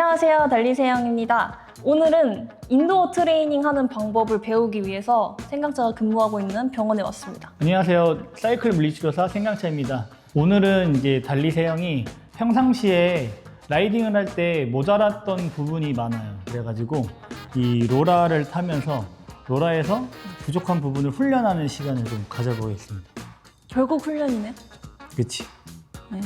안녕하세요, 달리세영입니다. 오늘은 인도어 트레이닝 하는 방법을 배우기 위해서 생강차가 근무하고 있는 병원에 왔습니다. 안녕하세요. 사이클 물리치료사 생강차입니다. 오늘은 이제 달리세영이 평상시에 라이딩을 할 때 모자랐던 부분이 많아요. 그래가지고 이 로라를 타면서 로라에서 부족한 부분을 훈련하는 시간을 좀 가져보겠습니다. 결국 훈련이네. 그치? 네.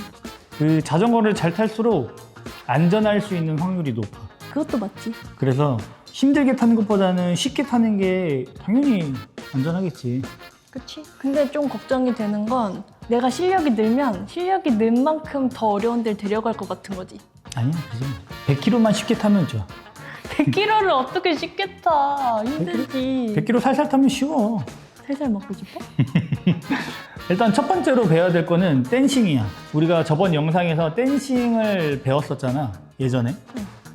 그 자전거를 잘 탈수록 안전할 수 있는 확률이 높아. 그것도 맞지. 그래서 힘들게 타는 것보다는 쉽게 타는 게 당연히 안전하겠지. 그치? 근데 좀 걱정이 되는 건 내가 실력이 늘면 실력이 는 만큼 더 어려운 데를 데려갈 것 같은 거지. 아니야, 그지? 100km만 쉽게 타면 좋아. 100km를 어떻게 쉽게 타? 힘들지. 100km 살살 타면 쉬워. 살살 먹고 싶어? 일단 첫 번째로 배워야 될 거는 댄싱이야. 우리가 저번 영상에서 댄싱을 배웠었잖아, 예전에.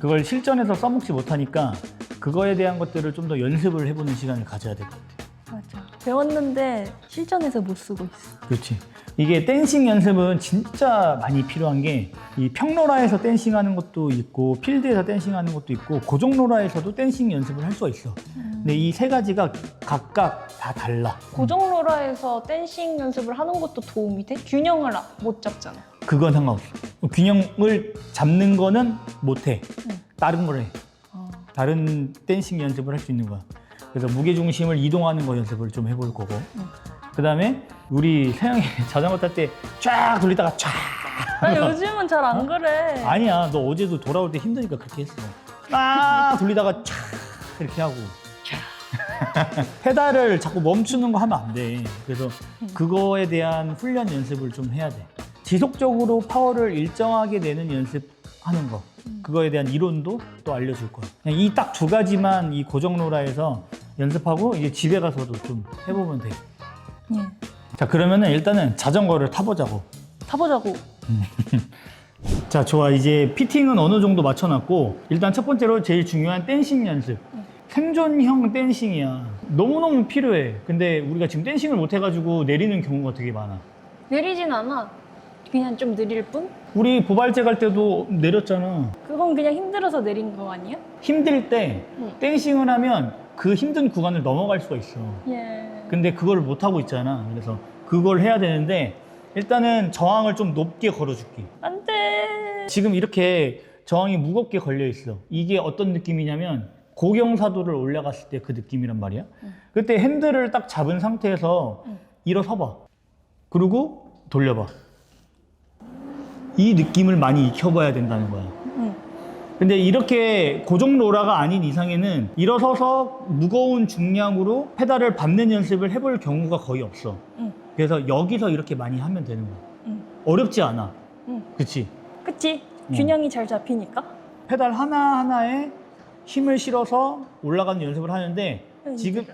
그걸 실전에서 써먹지 못하니까 그거에 대한 것들을 좀 더 연습을 해보는 시간을 가져야 될 것 같아. 맞아. 배웠는데 실전에서 못 쓰고 있어. 그렇지. 이게 댄싱 연습은 진짜 많이 필요한 게 이 평로라에서 댄싱하는 것도 있고 필드에서 댄싱하는 것도 있고 고정로라에서도 댄싱 연습을 할 수가 있어. 근데 이 세 가지가 각각 다 달라. 고정로라에서 댄싱 연습을 하는 것도 도움이 돼? 균형을 못 잡잖아. 그건 상관없어. 균형을 잡는 거는 못해. 다른 걸 해. 다른 댄싱 연습을 할 수 있는 거야. 그래서 무게중심을 이동하는 거 연습을 좀 해볼 거고. 그 다음에 우리 세영이 자전거 탈 때 쫙 돌리다가 쫙. 아, 요즘은 잘 안 그래. 아니야, 너 어제도 돌아올 때 힘드니까 그렇게 했어. 막 돌리다가 쫙 이렇게 하고. 페달을 자꾸 멈추는 거 하면 안 돼. 그래서 그거에 대한 훈련 연습을 좀 해야 돼. 지속적으로 파워를 일정하게 내는 연습하는 거. 그거에 대한 이론도 또 알려줄 거야. 그냥 이 딱 두 가지만 이 고정로라에서 연습하고 이제 집에 가서도 좀 해보면 돼. 예. 자, 그러면은 일단은 자전거를 타보자고. 타보자고. 자, 좋아. 이제 피팅은 어느 정도 맞춰놨고 일단 첫 번째로 제일 중요한 댄싱 연습. 생존형 댄싱이야. 너무너무 필요해. 근데 우리가 지금 댄싱을 못 해가지고 내리는 경우가 되게 많아. 내리진 않아. 그냥 좀 느릴 뿐? 우리 보발제 갈 때도 내렸잖아. 그건 그냥 힘들어서 내린 거 아니야? 힘들 때 댄싱을 하면 그 힘든 구간을 넘어갈 수가 있어. 예. 근데 그걸 못 하고 있잖아. 그래서 그걸 해야 되는데 일단은 저항을 좀 높게 걸어줄게. 안 돼. 지금 이렇게 저항이 무겁게 걸려 있어. 이게 어떤 느낌이냐면 고경사도를 올라갔을 때 그 느낌이란 말이야. 그때 핸들을 딱 잡은 상태에서 일어서봐. 그리고 돌려봐. 이 느낌을 많이 익혀봐야 된다는 거야. 근데 이렇게 고정로라가 아닌 이상에는 일어서서 무거운 중량으로 페달을 밟는 연습을 해볼 경우가 거의 없어. 그래서 여기서 이렇게 많이 하면 되는 거야. 어렵지 않아. 그치? 그치? 균형이 잘 잡히니까? 페달 하나하나에 힘을 실어서 올라가는 연습을 하는데 지금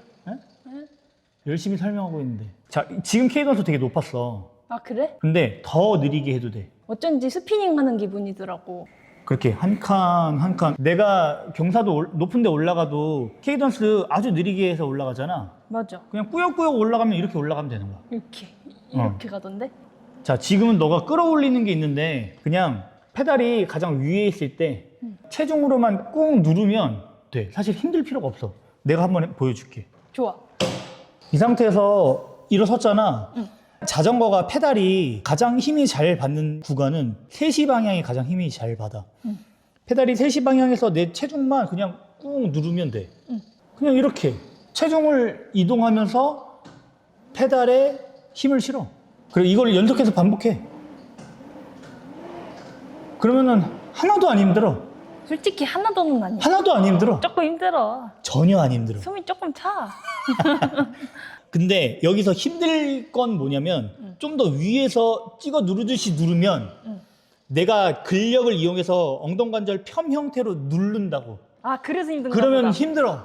열심히 설명하고 있는데 자, 지금 케이던스 되게 높았어. 아, 그래? 근데 더 느리게 해도 돼. 어쩐지 스피닝 하는 기분이더라고. 그렇게 한 칸 한 칸. 내가 경사도 높은 데 올라가도 케이던스 아주 느리게 해서 올라가잖아. 맞아. 그냥 꾸역꾸역 올라가면 이렇게 올라가면 되는 거야. 이렇게 가던데? 자, 지금은 너가 끌어올리는 게 있는데 그냥 페달이 가장 위에 있을 때 체중으로만 꾹 누르면 돼. 사실 힘들 필요가 없어. 내가 한번 보여줄게. 좋아. 이 상태에서 일어섰잖아. 자전거가 페달이 가장 힘이 잘 받는 구간은 3시 방향이 가장 힘이 잘 받아. 페달이 3시 방향에서 내 체중만 그냥 꾹 누르면 돼. 그냥 이렇게 체중을 이동하면서 페달에 힘을 실어. 그래, 이걸 연속해서 반복해. 그러면은 하나도 안 힘들어. 솔직히 하나도는 아니야. 하나도 안 힘들어. 조금 힘들어. 전혀 안 힘들어. 숨이 조금 차. 근데 여기서 힘들 건 뭐냐면 좀 더 위에서 찍어 누르듯이 누르면 내가 근력을 이용해서 엉덩관절 편 형태로 누른다고. 아, 그래서 힘든가 그러면 보다. 힘들어.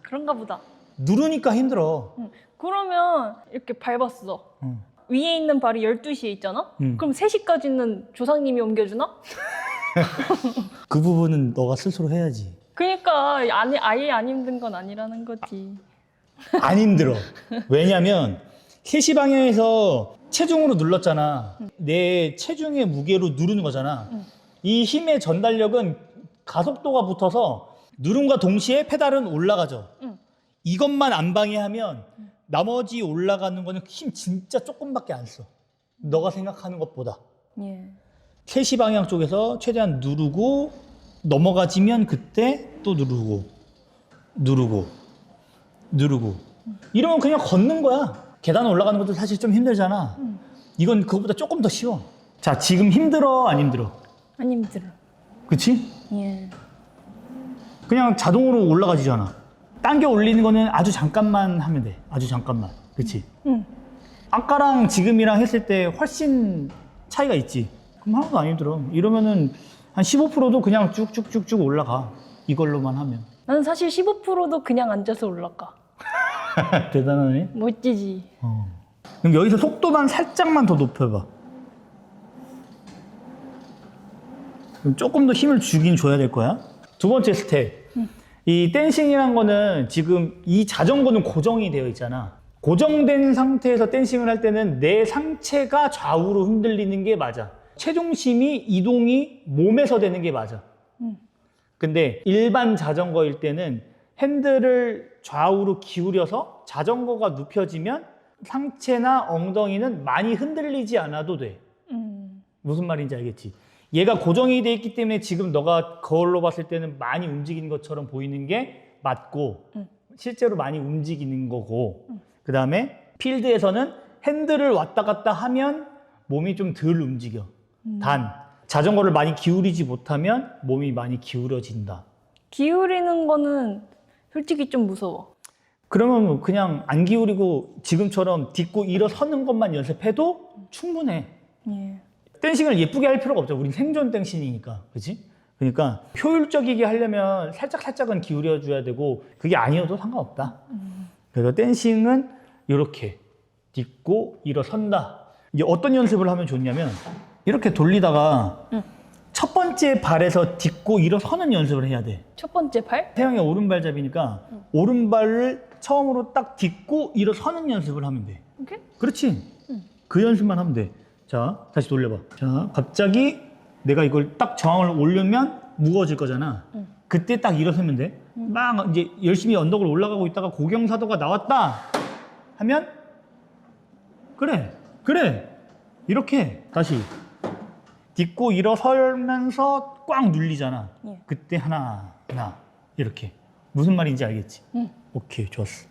그런가 보다. 누르니까 힘들어. 그러면 이렇게 밟았어. 위에 있는 발이 12시에 있잖아? 그럼 3시까지는 조상님이 옮겨주나? 그 부분은 너가 스스로 해야지. 그러니까 아예 안 힘든 건 아니라는 거지. 안 힘들어. 왜냐면 3시 방향에서 체중으로 눌렀잖아. 내 체중의 무게로 누르는 거잖아. 이 힘의 전달력은 가속도가 붙어서 누름과 동시에 페달은 올라가죠. 응. 이것만 안 방해하면 나머지 올라가는 거는 힘 진짜 조금밖에 안 써. 너가 생각하는 것보다. 예. 3시 방향 쪽에서 최대한 누르고 넘어가지면 그때 또 누르고 이러면 그냥 걷는 거야. 계단 올라가는 것도 사실 좀 힘들잖아. 이건 그것보다 조금 더 쉬워. 자, 지금 힘들어 안 힘들어? 안 힘들어. 그치? 예. 그냥 자동으로 올라가지잖아. 당겨 올리는 거는 아주 잠깐만 하면 돼. 아주 잠깐만. 그치? 응. 아까랑 지금이랑 했을 때 훨씬 차이가 있지. 그럼 하나도 안 힘들어. 이러면은 한 15%도 그냥 쭉쭉쭉쭉 올라가. 이걸로만 하면. 나는 사실 15%도 그냥 앉아서 올라가. 대단하네. 멋지지. 그럼 여기서 속도만 살짝만 더 높여봐. 그럼 조금 더 힘을 주긴 줘야 될 거야. 두 번째 스텝. 이 댄싱이란 거는 지금 이 자전거는 고정이 되어 있잖아. 고정된 상태에서 댄싱을 할 때는 내 상체가 좌우로 흔들리는 게 맞아. 체중심이 이동이 몸에서 되는 게 맞아. 근데 일반 자전거일 때는 핸들을 좌우로 기울여서 자전거가 눕혀지면 상체나 엉덩이는 많이 흔들리지 않아도 돼. 무슨 말인지 알겠지? 얘가 고정이 돼 있기 때문에 지금 너가 거울로 봤을 때는 많이 움직이는 것처럼 보이는 게 맞고 실제로 많이 움직이는 거고 그 다음에 필드에서는 핸들을 왔다 갔다 하면 몸이 좀 덜 움직여. 단 자전거를 많이 기울이지 못하면 몸이 많이 기울어진다. 기울이는 거는 솔직히 좀 무서워. 그러면 그냥 안 기울이고 지금처럼 딛고 일어서는 것만 연습해도 충분해. 예. 댄싱을 예쁘게 할 필요가 없죠. 우린 생존 댄싱이니까. 그치? 그러니까 효율적이게 하려면 살짝은 기울여줘야 되고 그게 아니어도 상관없다. 그래서 댄싱은 이렇게 딛고 일어선다. 이제 어떤 연습을 하면 좋냐면 이렇게 돌리다가 첫 번째 발에서 딛고 일어서는 연습을 해야 돼. 첫 번째 발? 태영이 오른발잡이니까 오른발을 처음으로 딱 딛고 일어서는 연습을 하면 돼. 오케이? 그렇지? 그 연습만 하면 돼. 자, 다시 돌려봐. 자, 갑자기 내가 이걸 딱 저항을 올리면 무거워질 거잖아. 그때 딱 일어서면 돼. 막 이제 열심히 언덕을 올라가고 있다가 고경사도가 나왔다 하면 그래. 이렇게 다시 딛고 일어서면서 꽉 눌리잖아. 예. 그때 하나 이렇게. 무슨 말인지 알겠지? 오케이, 좋았어.